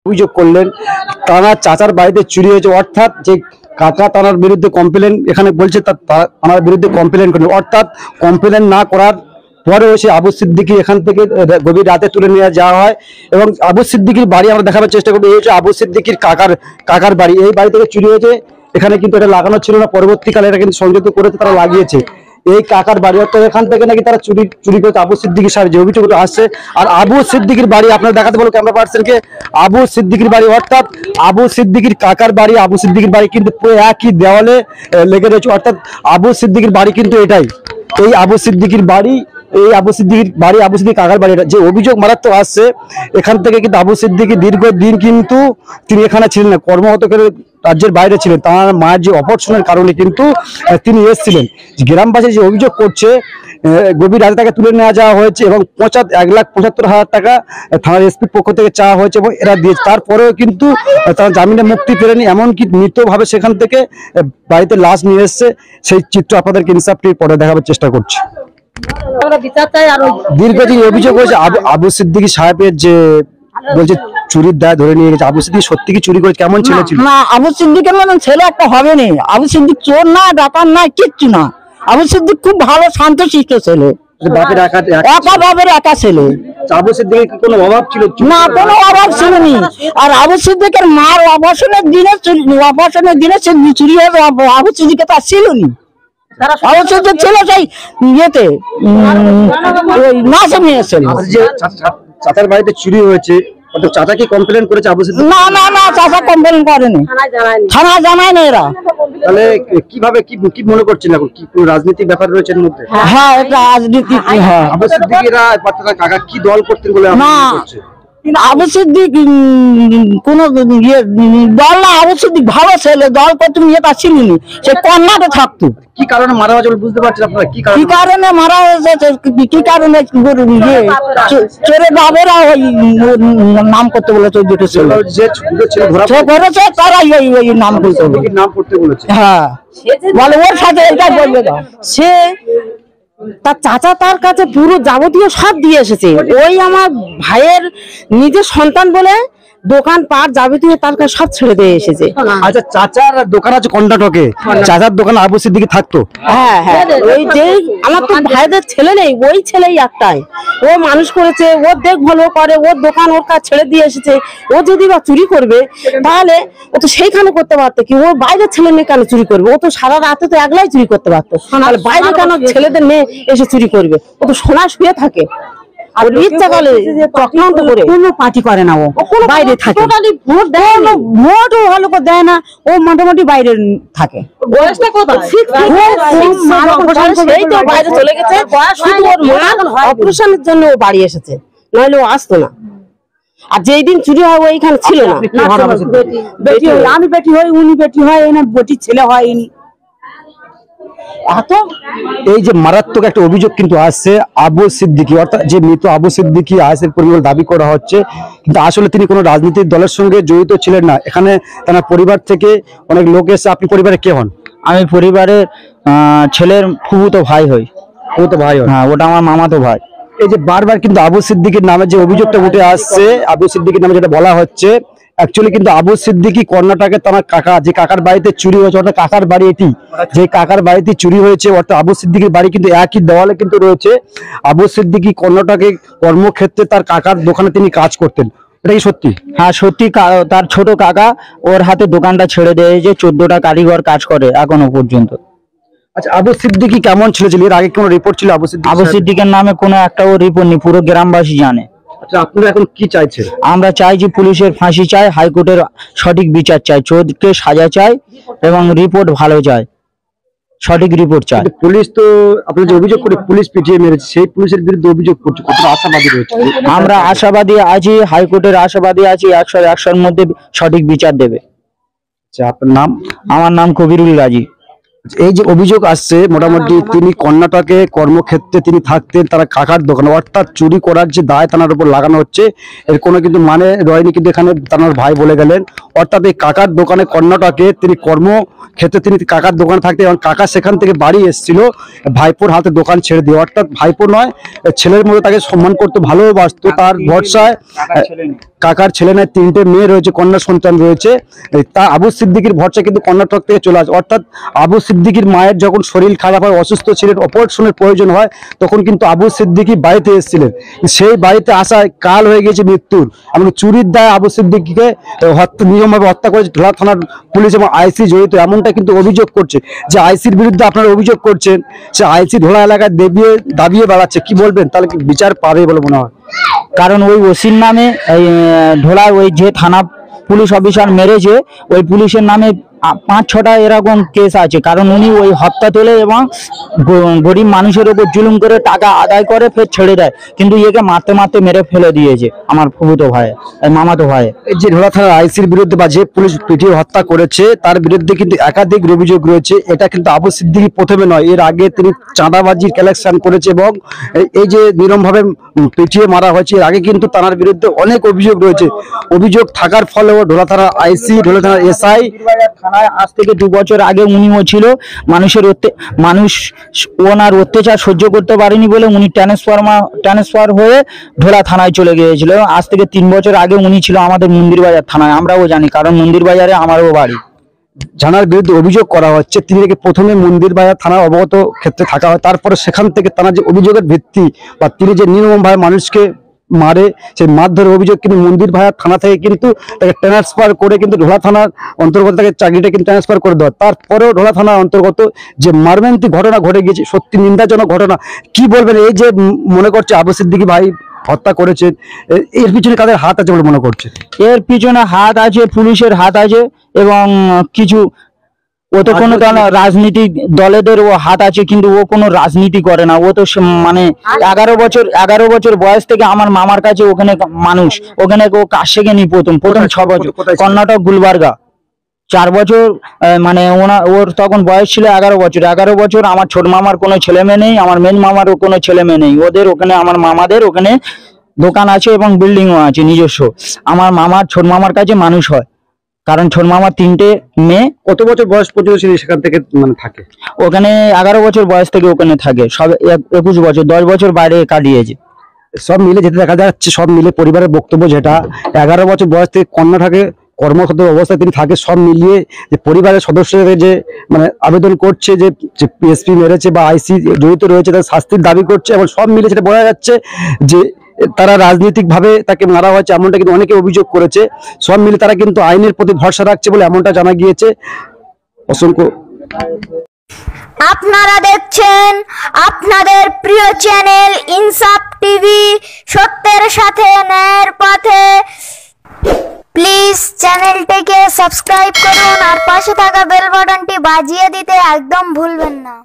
অভিযোগ করলেন তানার চাচার বাড়িতে চুরি হয়েছে, অর্থাৎ যে কাকা তানার বিরুদ্ধে কমপ্লেন এখানে বলছে তানার বিরুদ্ধে কমপ্লেন করেন, অর্থাৎ কমপ্লেন না করার পরেও সে আবু সিদ্দিকী এখান থেকে গভীর রাতে তুলে নিয়ে যাওয়া হয় এবং আবু সিদ্দিকীর বাড়ি আমরা দেখাবার চেষ্টা করবো। এই হচ্ছে আবু সিদ্দিকীর কাকার বাড়ি। এই বাড়ি থেকে চুরি হয়েছে, এখানে কিন্তু এটা লাগানো ছিল না, পরবর্তীকালে এটা কিন্তু সংযুক্ত করেছে, তারা লাগিয়েছে এই কাকার বাড়ি। অর্থাৎ এখান থেকে নাকি তারা চুরি করেছে আবু সিদ্দিকীর সাথে, যে অভিযোগটা আসছে। আর আবু সিদ্দিকীর বাড়ি আপনারা দেখাতে বলো ক্যামেরা পার্সনকে, আবু সিদ্দিকীর বাড়ি অর্থাৎ আবু সিদ্দিকীর কাকার বাড়ি, আবু সিদ্দিকীর বাড়ি কিন্তু পুরো একই দেওয়ালে লেগে রয়েছে। অর্থাৎ আবু সিদ্দিকীর বাড়ি কিন্তু এটাই, এই আবু সিদ্দিকীর বাড়ি, এই আবু সিদ্দিকীর বাড়ি, আবু সিদ্দিকী কাকার বাড়ি। যে অভিযোগ মারাত্মক আসছে এখান থেকে কিন্তু আবু সিদ্দিকী দীর্ঘদিন কিন্তু তিনি এখানে ছিলেন না, কর্মরত করে রাজ্যের বাইরে ছিলেন। তার মায়ের যে অপারেশনের কারণে কিন্তু তিনি এসেছিলেন। গ্রামবাসী যে অভিযোগ করছে গভীর রাতে তাকে তুলে নেওয়া যাওয়া হয়েছে এবং 1,75,000 টাকা থানার এসপির পক্ষ থেকে চাওয়া হয়েছে এবং এরা দিয়েছে। তারপরেও কিন্তু তারা জামিনে মুক্তি পেলেনি, এমনকি মৃতভাবে সেখান থেকে বাড়িতে লাশ নিয়ে এসছে। সেই চিত্র আপনাদেরকে ইনসাফ টিভির পরে দেখাবার চেষ্টা করছি। দীর্ঘদিন অভিযোগ হয়েছে আবু সিদ্দিকী সাহেবের যে বলছে চুরির দায় ধরে নিয়ে গেছে। আবু সিদ্দিকী সত্যি কি চুরি করেছে? কেমন ছেলে ছিল? না, আবু সিদ্দিকের মতন ছেলে একটা হবে না। আবু সিদ্দিক চোর না, ডাকাত না, কিচ্ছু না। আবু সিদ্দিক খুব ভালো শান্তশিষ্ট ছেলে, একা ছেলে। আবু সিদ্দিকের কোনো অভাব ছিল না? কোনো অভাব ছিল না। আর আবু সিদ্দিকের মার অপারেশনের দিনে চুরি হয়ে আবু সিদ্দিকে তো ছিল না। আবু সিদ্দিক ছিল সেই ইয়েতে নাচে নিয়েছিল। চাচার বাড়িতে চুরি হয়েছে, চাচা কি কমপ্লেন করেছে আবু সিদ্দিক? না না না, চাচা কমপ্লেন করেনি, থানায় জানায় না এরা। তাহলে কিভাবে কি মনে করছেন এখন? কি কোনো রাজনৈতিক ব্যাপার রয়েছে এর মধ্যে? হ্যাঁ, এটা রাজনীতি। হ্যাঁ, আবু সিদ্দিকীরা কাকা কি দল করতেন বলে না, আবু সিদ্দিক কোন দল না। আবু সিদ্দিক ভালো ছেলে, দল করতে ইয়েটা ছিল না, সে কর্ণাটে থাকতো। কি কারণে মারা হয়েছে বুঝতে পারছেন আপনারা? কি কারণে মারা হয়েছে? কি কারণে? চোরে বাবেরা ওই নাম করতে বলেছে, দুটো ছেলে ধরেছে তারাই ওই নাম করতে বলেছে। হ্যাঁ, বলে ওর সাথে এটা বলবে না। সে তার চাচা তার কাছে পুরো যাবতীয় সব দিয়ে এসেছে। ওই আমার ভাইয়ের নিজের সন্তান বলে দোকান পাট যাবতীয় তার কাছে সব ছেড়ে দিয়ে এসেছে। আচ্ছা, চাচার দোকান আছে কর্ণাটকে, চাচার দোকান আবু সিদ্দিকী থাকতো? হ্যাঁ হ্যাঁ, ওই যে আমার তো ভাইদের ছেলে নেই, ওই ছেলেই একটাই, ও মানুষ করেছে, ওর দেখভাল করে, ওর দোকান ওর কাছে ছেড়ে দিয়ে এসেছে। ও যদি বা চুরি করবে তাহলে ও তো সেইখানে করতে পারতো, কি ওর বাইরের ছেলে মেয়ে কেন চুরি করবে? ও তো সারা রাতে তো একলাই চুরি করতে পারতো, তাহলে বাইরে কেন ছেলেদের মেয়ে এসে চুরি করবে? ও তো সোনায় শুয়ে থাকে, ইচ্ছা করে চক্রান্ত করে কোনো পার্টি করে না, ও বাইরে থাকে, ভোটও ভালো করে দেয় না, ও মোটামুটি বাইরে থাকে। বাইরে চলে গেছে, শুধু ওর মা অপারেশনের জন্য ও বাড়ি এসেছে, নইলে ও আসতো না। আর যেই দিন চুরি হয় ওইখানে ছিল না। আমি বেটি হই, উনি বেটি হয়, এনে বেটির ছেলে হয়নি। এই যে মারাত্মক একটা অভিযোগ কিন্তু আসছে আবু সিদ্দিকী, অর্থাৎ যে মৃত আবু সিদ্দিকী আইএসএফ কর্মী বলে দাবি করা হচ্ছে, কিন্তু আসলে তিনি কোনো রাজনৈতিক দলের সঙ্গে জড়িত ছিলেন না। এখানে তার পরিবার থেকে অনেক লোক এসে। আপনি পরিবারে কে হন? আমি পরিবারের ছেলের ফুফুতো ভাই হই। ফুফুতো ভাই? হ্যাঁ, ওটা আমার মামাতো ভাই। এই যে বারবার কিন্তু আবু সিদ্দিকীর নামে যে অভিযোগটা উঠে আসছে, আবু সিদ্দিকীর নামে যেটা বলা হচ্ছে, অ্যাকচুয়ালি কিন্তু আবু সিদ্দিকী কর্ণাটকে তার কাকা, যে কাকার বাড়িতে চুরি হয়েছে, অর্থাৎ কাকার বাড়ি এটি, যে কাকার বাড়িতে চুরি হয়েছে, অর্থাৎ আবু সিদ্দিকীর বাড়ি কিন্তু একই দেওয়ালে কিন্তু রয়েছে। আবু সিদ্দিকী কর্ণাটকে কর্মক্ষেত্রে তার কাকার দোকানে তিনি কাজ করতেন, এটা কি সত্যি? হ্যাঁ সত্যি, তার ছোট কাকা ওর হাতে দোকানটা ছেড়ে দিয়েছে, 14টা কারিগর কাজ করে এখনো পর্যন্ত। আচ্ছা, আবু সিদ্দিকী কেমন ছিল? এর আগে কোনো রিপোর্ট ছিল আবু সিদ্দিকের নামে? কোনো একটাও রিপোর্ট নেই, পুরো গ্রামবাসী জানে। আচ্ছা, আপনারা এখন কি চাইছেন? আমরা চাই যে পুলিশের ফাঁসি চাই, হাইকোর্টের সঠিক বিচার চাই, চোরকে সাজা চাই এবং রিপোর্ট ভালো চাই, সঠিক রিপোর্ট চাই। পুলিশ তো আপনি যে অভিযোগ করে পুলিশ পিটিয়ে মেরেছে, সেই পুলিশের বিরুদ্ধে অভিযোগ করছে, কতটা আশাবাদী রয়েছে? আমরা আশাবাদী আছি, হাইকোর্টের আশাবাদী আছি 100-100-র মধ্যে সঠিক বিচার দেবে। আচ্ছা, আপনার নাম? আমার নাম কবিরুল গাজী। এই যে অভিযোগ আসছে, মোটামুটি তিনি কর্ণাটকে কর্মক্ষেত্রে তিনি থাকতেন, তারা কাকার দোকান, অর্থাৎ চুরি করার যে দায় তার উপর লাগানো হচ্ছে, এর কোনো কিন্তু মানে রয়নি, কিন্তু এখানে তার ভাই বলে গেলেন। অর্থাৎ এই কাকার দোকানে কর্ণাটকে তিনি কর্মক্ষেত্রে তিনি কাকার দোকানে থাকতেন এবং কাকা সেখান থেকে বাড়ি এসেছিল ভাইপোর হাতে দোকান ছেড়ে দিয়ে, অর্থাৎ ভাইপো নয় ছেলের মধ্যে তাকে সম্মান করতে ভালোবাসতো, তার ভরসায় কাকার ছেলে নয়, 3টে মেয়ে রয়েছে, কন্যা সন্তান রয়েছে। তা আবু সিদ্দিকীর ভরসা কিন্তু কর্ণাটক থেকে চলে আসে। অর্থাৎ আবু সিদ্দিকীর মায়ের যখন শরীর খারাপ হয়, অসুস্থ ছিলেন, অপারেশনের প্রয়োজন হয়, তখন কিন্তু আবু সিদ্দিকী বাড়িতে এসেছিলেন। সেই বাড়িতে আসায় কাল হয়ে গেছে মৃত্যুর। এমনকি চুরির দায়ে আবু সিদ্দিকীকে নিয়মভাবে হত্যা করেছে ঢোলা থানার পুলিশ এবং আইসি জড়িত, এমনটা কিন্তু অভিযোগ করছে। যে আইসির বিরুদ্ধে আপনারা অভিযোগ করছেন, সে আইসি ঢোলা এলাকায় দাবিয়ে বেড়াচ্ছে, কি বলবেন? তাহলে কি বিচার পাবে বলে মনে হয়? কারণ ওই ওসির নামে এই ঢোলার ওই যে থানা পুলিশ অফিসার মেরেছে, ওই পুলিশের নামে 5-6টা এরকম কেস আছে। কারণ উনি ওই হত্যা তোলে এবং গরিব মানুষের উপর জুলুম করে টাকা আদায় করে ফের ছেড়ে দেয়, কিন্তু একে মারতে মারতে মেরে ফেলে দিয়েছে আমার ফুফুতো ভাই, মামাতো ভাই। এই যে ঢোলা থানার আইসির বিরুদ্ধে বা যে পুলিশ পিটিয়ে হত্যা করেছে তার বিরুদ্ধে কিন্তু একাধিক অভিযোগ রয়েছে। এটা কিন্তু আবু সিদ্দিকী প্রথমে নয়, এর আগে তিনি চাঁদাবাজির কালেকশন করেছে এবং এই যে নিরমভাবে পিটিয়ে মারা হয়েছে, এর আগে কিন্তু তার বিরুদ্ধে অনেক অভিযোগ রয়েছে। অভিযোগ থাকার ফলেও ঢোলা থানার আইসি, ঢোলা থানার এসআই থানায় আজ থেকে 2 বছর আগে উনিও ছিল। মানুষ ওনার অত্যাচার সহ্য করতে পারেনি বলে উনি ট্রান্সফার হয়ে ঢোলা থানায় চলে গিয়েছিল। আজ থেকে 3 বছর আগে উনি ছিল আমাদের মন্দিরবাজার থানায়, আমরাও জানি, কারণ মন্দিরবাজারে আমারও বাড়ি। জানার বিরুদ্ধে অভিযোগ করা হচ্ছে, তিনি প্রথমে মন্দিরবাজার থানার অবগত ক্ষেত্রে থাকা হয়, তারপরে সেখান থেকে তারা যে অভিযোগের ভিত্তি বা তিনি যে নির্মমভাবে মানুষকে মারে, সেই মারধরের অভিযোগ কিন্তু মন্দিরবাজার থানা থেকে কিন্তু তাকে ট্রান্সফার করে কিন্তু ঢোলা থানার অন্তর্গত তাকে চাকরিটা কিন্তু ট্রান্সফার করে দেওয়া। তারপরেও ঢোলা থানার অন্তর্গত যে মর্মান্তিক ঘটনা ঘটে গিয়েছে, সত্যি নিন্দাজনক ঘটনা। কি বলবেন? এই যে মনে করছে আবু সিদ্দিকী ভাই হত্যা করেছেন, এর পিছনে কাদের হাত আছে বলে মনে করছে? এর পিছনে হাত আছে, পুলিশের হাত আছে এবং কিছু ও তো কোনো রাজনীতিক দলেদের ও হাত আছে, কিন্তু ও কোনো রাজনীতি করে না। ও তো মানে 11 বছর বয়স থেকে আমার মামার কাছে ওখানে মানুষ, ওখানে ও কাজ শেখেনি। প্রথম 6 বছর কর্ণাটক গুলবার্গা, 4 বছর মানে ওর তখন বয়স ছিল 11 বছর। আমার ছোট মামার কোনো ছেলে মেয়ে নেই, আমার মেন মামারও কোনো ছেলে মেয়ে নেই। ওদের ওখানে আমার মামাদের ওখানে দোকান আছে এবং বিল্ডিংও আছে নিজস্ব। আমার মামার ছোট মামার কাছে মানুষ হয়, কারণ ছোট মামার 3টে মেয়ে। কত বছর বয়স পর্যন্ত সেখান থেকে মানে থাকে? ওখানে 11 বছর বয়স থেকে ওখানে থাকে, সব 21 বছর, 10 বছর বাইরে কাটিয়েছে। সব মিলে যেটা দেখা যাচ্ছে, সব মিলে পরিবারের বক্তব্য যেটা 11 বছর বয়স থেকে কন্যা থাকে, কর্মক্ষত অবস্থায় তিনি থাকে, সব মিলিয়ে যে পরিবারের সদস্যদের যে মানে আবেদন করছে যে পিএসপি মেরেছে বা আইসি জড়িত রয়েছে তার শাস্তির দাবি করছে, এবং সব মিলে যেটা বোঝা যাচ্ছে যে তারা রাজনৈতিক ভাবে তাকে মারা হয়েছে, এমনটা কিন্তু অনেকে অভিযোগ করেছে। সব মিলে তারা কিন্তু আইনের প্রতি ভরসা রাখছে বলে এমনটা জানা গিয়েছে। অসংখ্য আপনারা দেখছেন আপনাদের প্রিয় চ্যানেল ইনসাফ টিভি, সত্যের সাথে ন্যায়ের পথে। প্লিজ চ্যানেলটিকে সাবস্ক্রাইব করুন আর পাশে থাকা বেল বাটনটি বাজিয়ে দিতে একদম ভুলবেন না।